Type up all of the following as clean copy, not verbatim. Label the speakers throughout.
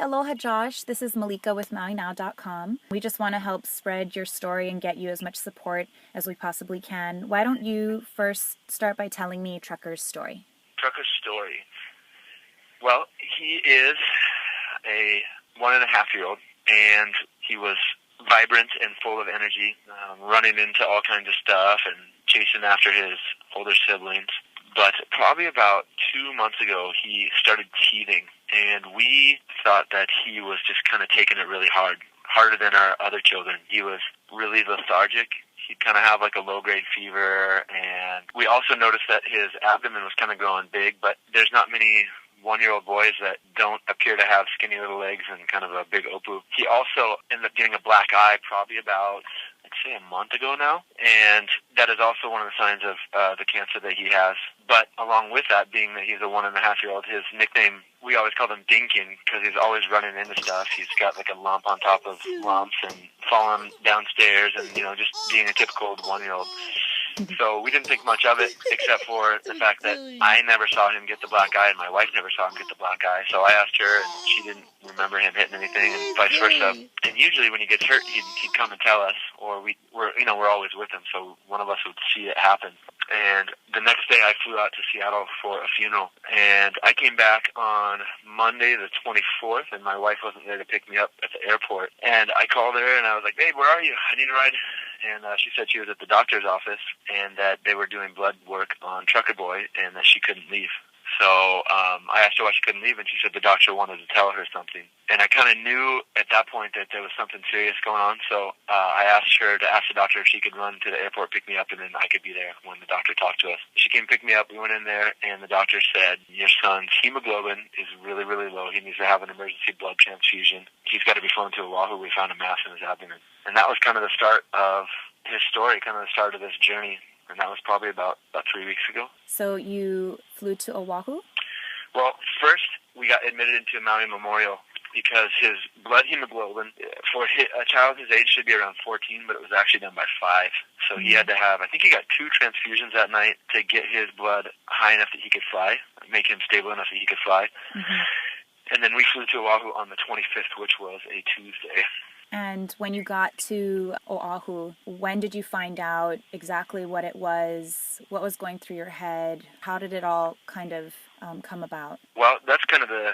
Speaker 1: aloha Josh. This is Malika with MauiNow.com. We just want to help spread your story and get you as much support as we possibly can. Why don't you first start by telling me Trucker's story?
Speaker 2: Trucker's story. Well, he is a 1.5-year-old, and he was vibrant and full of energy, running into all kinds of stuff and chasing after his older siblings. But probably about 2 months ago, he started teething, and we thought that he was just kind of taking it really hard, harder than our other children. He was really lethargic. He'd kind of have like a low-grade fever, and we also noticed that his abdomen was kind of growing big, but there's not many 1-year-old boys that don't appear to have skinny little legs and kind of a big opu. He also ended up getting a black eye probably about, I'd say, a month ago now, and that is also one of the signs of the cancer that he has. But along with that, being that he's a 1.5-year-old, his nickname, we always called him Dinkin because he's always running into stuff. He's got like a lump on top of lumps and falling downstairs and, just being a typical 1-year-old. So we didn't think much of it, except for the fact that I never saw him get the black eye, and my wife never saw him get the black eye. So I asked her, and she didn't remember him hitting anything, and vice versa. And usually when he gets hurt, he'd come and tell us, or we're always with him, so one of us would see it happen. And the next day I flew out to Seattle for a funeral, and I came back on Monday the 24th, and my wife wasn't there to pick me up at the airport. And I called her, and I was like, "Babe, where are you? I need a ride." And she said she was at the doctor's office and that they were doing blood work on Trucker Boy and that she couldn't leave. So I asked her why she couldn't leave, and she said the doctor wanted to tell her something. And I kind of knew at that point that there was something serious going on, so I asked her to ask the doctor if she could run to the airport, pick me up, and then I could be there when the doctor talked to us. She came pick me up, we went in there, and the doctor said, "Your son's hemoglobin is really, really low. He needs to have an emergency blood transfusion. He's got to be flown to Oahu. We found a mass in his abdomen." And that was kind of the start of his story, kind of the start of this journey. And that was probably about 3 weeks ago. So
Speaker 1: you flew to Oahu?
Speaker 2: Well, first we got admitted into Maui Memorial because his blood hemoglobin for a child his age should be around 14, but it was actually done by 5. So he had to have, I think he got 2 transfusions that night to get his blood high enough that he could fly, make him stable enough that he could fly. Mm-hmm. And then we flew to Oahu on the 25th, which was a Tuesday.
Speaker 1: And when you got to Oahu, when did you find out exactly what it was? What was going through your head? How did it all kind of come about?
Speaker 2: Well, that's kind of the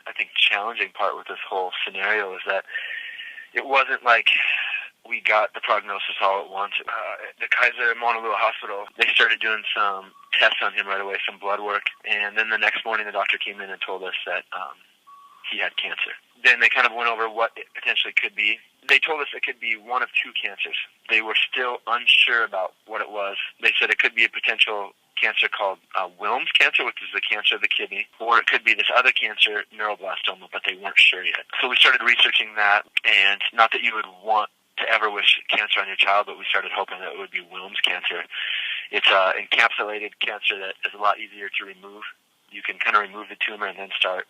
Speaker 2: I think, challenging part with this whole scenario is that it wasn't like we got the prognosis all at once. The Kaiser Honolulu Hospital, they started doing some tests on him right away, some blood work. And then the next morning, the doctor came in and told us that he had cancer. Then they kind of went over what it potentially could be. They told us it could be one of 2 cancers. They were still unsure about what it was. They said it could be a potential cancer called Wilms cancer, which is the cancer of the kidney, or it could be this other cancer, neuroblastoma, but they weren't sure yet. So we started researching that, and not that you would want to ever wish cancer on your child, but we started hoping that it would be Wilms cancer. It's an encapsulated cancer that is a lot easier to remove. You can kind of remove the tumor and then start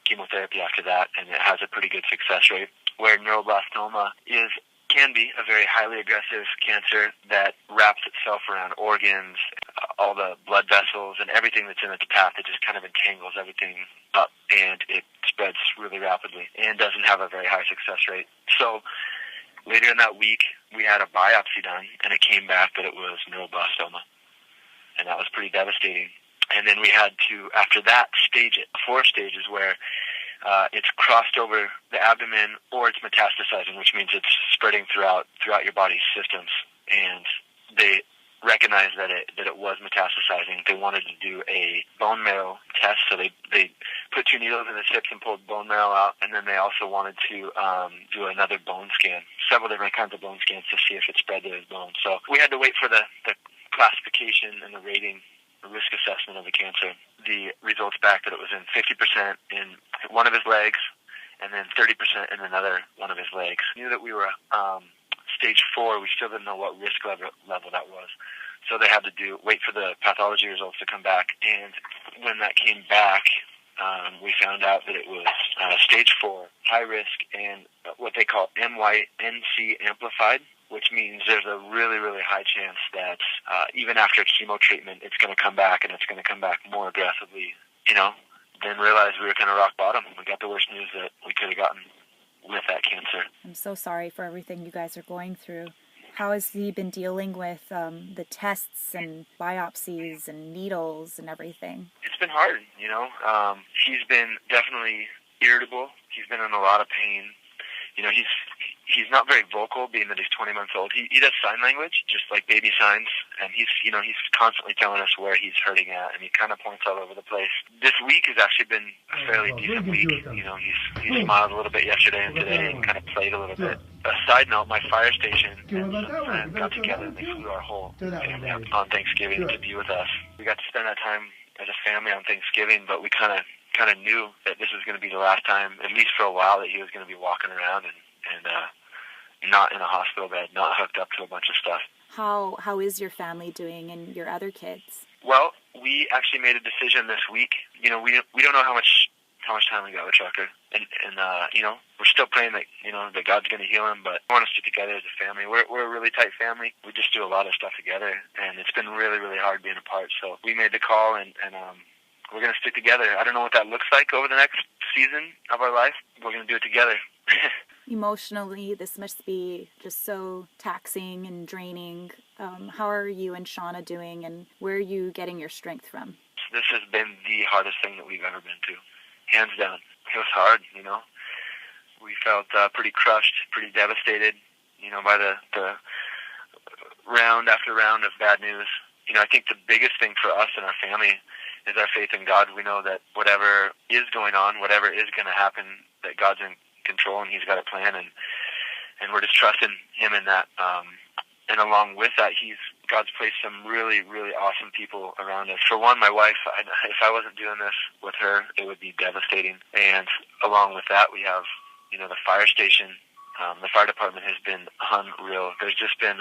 Speaker 2: chemotherapy after that, and it has a pretty good success rate, where neuroblastoma can be a very highly aggressive cancer that wraps itself around organs, all the blood vessels, and everything that's in its path. It just kind of entangles everything up, and it spreads really rapidly and doesn't have a very high success rate. So later in that week, we had a biopsy done, and it came back that it was neuroblastoma, and that was pretty devastating. And then we had to, after that, stage it. 4 stages where it's crossed over the abdomen or it's metastasizing, which means it's spreading throughout your body's systems. And they recognized that it was metastasizing. They wanted to do a bone marrow test, so they put 2 needles in his hips and pulled bone marrow out, and then they also wanted to do another bone scan, several different kinds of bone scans to see if it spread to his bone. So we had to wait for the classification and the rating, the risk assessment of the cancer. The results back that it was in 50% in one of his legs and then 30% in another one of his legs. We knew that we were stage 4. We still didn't know what risk level that was. So they had to wait for the pathology results to come back. And when that came back, we found out that it was stage 4, high risk, and what they call MYNC amplified, which means there's a really, really high chance that even after chemo treatment, it's going to come back, and it's going to come back more aggressively. then realized we were kind of rock bottom. We got the worst news that we could have gotten with that cancer.
Speaker 1: I'm so sorry for everything you guys are going through. How has he been dealing with the tests and biopsies and needles and everything?
Speaker 2: It's been hard, you know. He's been definitely irritable. He's been in a lot of pain. You know, he's not very vocal, being that he's 20 months old. He does sign language, just like baby signs, and he's constantly telling us where he's hurting at, and he kind of points all over the place. This week has actually been a fairly decent week. You know, he smiled a little bit yesterday and today, and kind of played a little bit. A side note: my fire station and some friends got together and they flew our whole family up on Thanksgiving to be with us. We got to spend that time as a family on Thanksgiving, but we kind of knew that this was going to be the last time, at least for a while, that he was going to be walking around and not in a hospital bed, not hooked up to a bunch of stuff.
Speaker 1: How is your family doing and your other kids?
Speaker 2: Well, we actually made a decision this week. You know, we don't know how much time we got with Trucker, and you know, we're still praying that, you know, that God's going to heal him, but we want to stick together as a family. We're a really tight family. We just do a lot of stuff together, and it's been really, really hard being apart. So we made the call, and we're going to stick together. I don't know what that looks like over the next season of our life. We're going to do it together.
Speaker 1: Emotionally, this must be just so taxing and draining. How are you and Shauna doing, and where are you getting your strength from?
Speaker 2: This has been the hardest thing that we've ever been to, hands down. It was hard, you know. We felt pretty crushed, pretty devastated, you know, by the round after round of bad news. You know, I think the biggest thing for us and our family is our faith in God. We know that whatever is going on, whatever is going to happen, that God's in control and He's got a plan, and we're just trusting Him in that. And along with that, God's placed some really, really awesome people around us. For one, my wife. If I wasn't doing this with her, it would be devastating. And along with that, we have, you know, the fire station. The fire department has been unreal. There's just been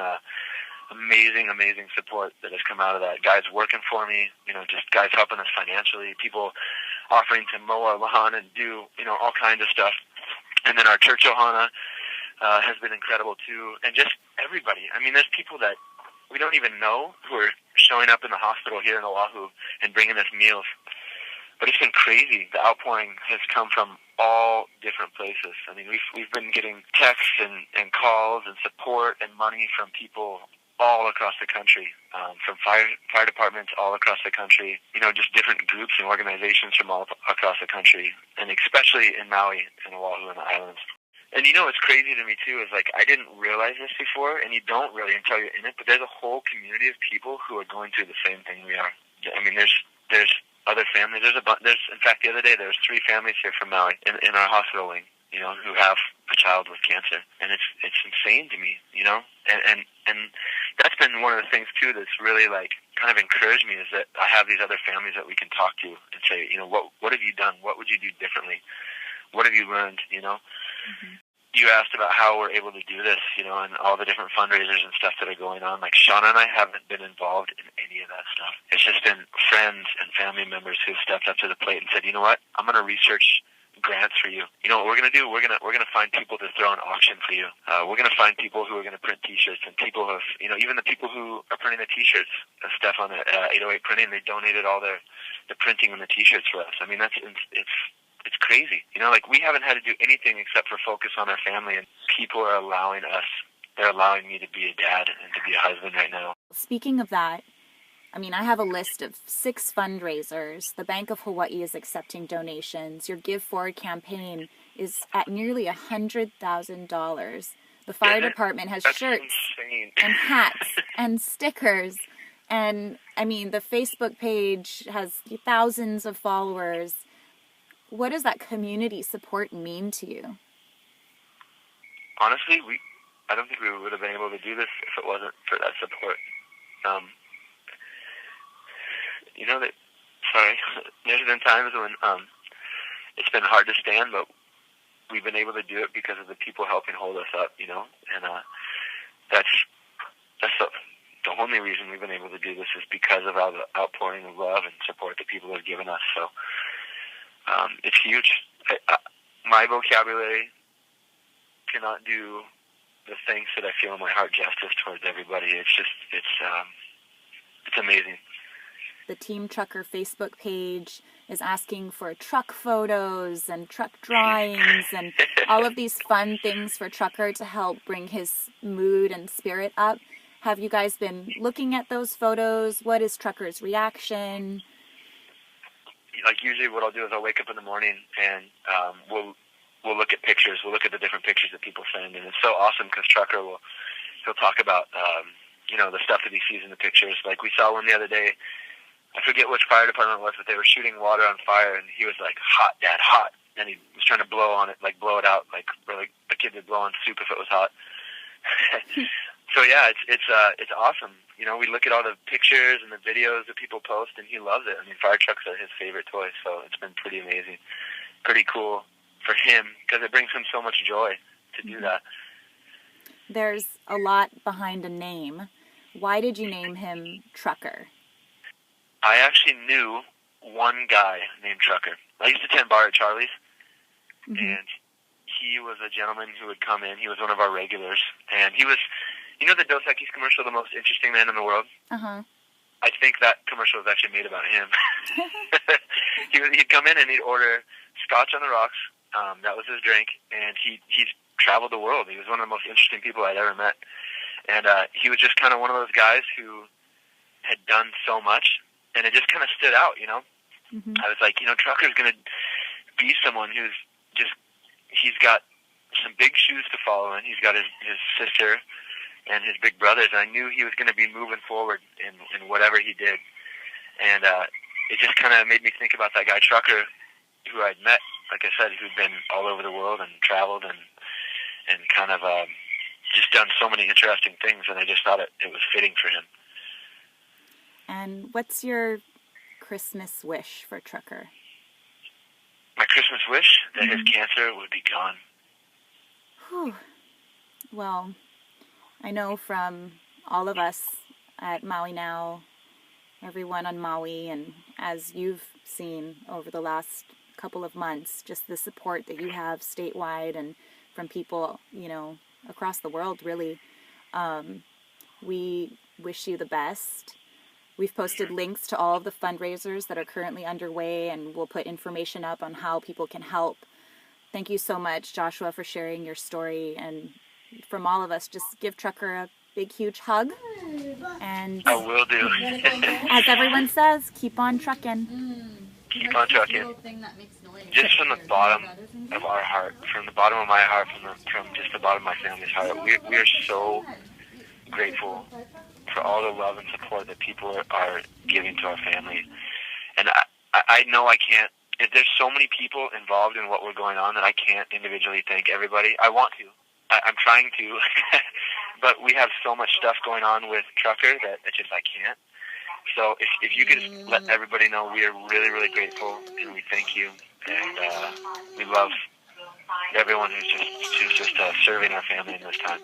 Speaker 2: amazing support that has come out of that. Guys working for me, you know, just guys helping us financially, people offering to mow our lawn and do, you know, all kinds of stuff. And then our church Ohana has been incredible too. And just everybody. I mean, there's people that we don't even know who are showing up in the hospital here in Oahu and bringing us meals. But it's been crazy. The outpouring has come from all different places. I mean, we've been getting texts and calls and support and money from people all across the country, from fire departments all across the country, you know, just different groups and organizations from all across the country, and especially in Maui and Oahu and the islands. And you know what's crazy to me too is, like, I didn't realize this before, and you don't really until you're in it, but there's a whole community of people who are going through the same thing we are. I mean, there's other families. There's in fact, the other day there was 3 families here from Maui in our hospital wing, you know, who have a child with cancer, and it's insane to me, you know, and that's been one of the things too that's really, like, kind of encouraged me, is that I have these other families that we can talk to and say, you know, what have you done? What would you do differently? What have you learned? You know. Mm-hmm. You asked about how we're able to do this, you know, and all the different fundraisers and stuff that are going on. Like, Shauna and I haven't been involved in any of that stuff. It's just been friends and family members who've stepped up to the plate and said, you know what, I'm going to research grants for you. You know what we're going to do? We're going to find people to throw an auction for you. We're going to find people who are going to print T-shirts, and people have, you know, even the people who are printing the T-shirts, Steph on the 808 Printing, they donated all the printing and the T-shirts for us. I mean, it's crazy. You know, like, we haven't had to do anything except for focus on our family, and people are allowing us. They're allowing me to be a dad and to be a husband right now.
Speaker 1: Speaking of that, I mean, I have a list of 6 fundraisers. The Bank of Hawaii is accepting donations. Your Give Forward campaign is at nearly $100,000. The fire department has shirts and hats and stickers. And, I mean, the Facebook page has thousands of followers. What does that community support mean to you?
Speaker 2: Honestly, I don't think we would have been able to do this if it wasn't for that support. You know, there's been times when it's been hard to stand, but we've been able to do it because of the people helping hold us up, you know, and that's the only reason we've been able to do this, is because of all the outpouring of love and support that people have given us. So it's huge. My vocabulary cannot do the things that I feel in my heart justice towards everybody. It's amazing.
Speaker 1: The Team Trucker Facebook page, is asking for truck photos and truck drawings and all of these fun things for Trucker to help bring his mood and spirit up. Have you guys been looking at those photos? What is Trucker's reaction?
Speaker 2: Like, usually what I'll do is I'll wake up in the morning and we'll look at pictures. We'll look at the different pictures that people send, and it's so awesome because Trucker he'll talk about the stuff that he sees in the pictures. Like, we saw one the other day. I forget which fire department it was, but they were shooting water on fire, and he was like, "Hot, Dad, hot," and he was trying to blow on it, like blow it out, like a kid would blow on soup if it was hot. So yeah, it's awesome. We look at all the pictures and the videos that people post, and he loves it. I mean, fire trucks are his favorite toy, so it's been pretty amazing, pretty cool for him because it brings him so much joy to do that.
Speaker 1: There's a lot behind a name. Why did you name him Trucker?
Speaker 2: I actually knew one guy named Trucker. I used to tend bar at Charlie's, and he was a gentleman who would come in. He was one of our regulars, and he was, the Dos Equis commercial, The Most Interesting Man in the World?
Speaker 1: Uh-huh.
Speaker 2: I think that commercial was actually made about him. He'd come in and he'd order scotch on the rocks. That was his drink, and he's traveled the world. He was one of the most interesting people I'd ever met. And he was just kind of one of those guys who had done so much, and it just kind of stood out, I was like, Trucker's going to be someone who's just, he's got some big shoes to follow, and he's got his sister and his big brothers, and I knew he was going to be moving forward in whatever he did. And it just kind of made me think about that guy Trucker who I'd met, like I said, who'd been all over the world and traveled and kind of just done so many interesting things, and I just thought it was fitting for him.
Speaker 1: And what's your Christmas wish for Trucker?
Speaker 2: My Christmas wish? That his cancer would be gone.
Speaker 1: Whew. Well, I know from all of us at Maui Now, everyone on Maui, and as you've seen over the last couple of months, just the support that you have statewide and from people, across the world, really. We wish you the best. We've posted links to all of the fundraisers that are currently underway, and we'll put information up on how people can help. Thank you so much, Joshua, for sharing your story. And from all of us, just give Trucker a big, huge hug. And
Speaker 2: I will do.
Speaker 1: As everyone says, keep on trucking.
Speaker 2: Keep on trucking. Just from the bottom of our heart, from the bottom of my heart, from just the bottom of my family's heart, we are so grateful for all the love and support that people are giving to our family. And I know I can't, there's so many people involved in what we're going on that I can't individually thank everybody. I want to. I'm trying to. But we have so much stuff going on with Trucker that it's just I can't. So if you could just let everybody know we are really, really grateful, and we thank you. And we love everyone who's just serving our family in this time.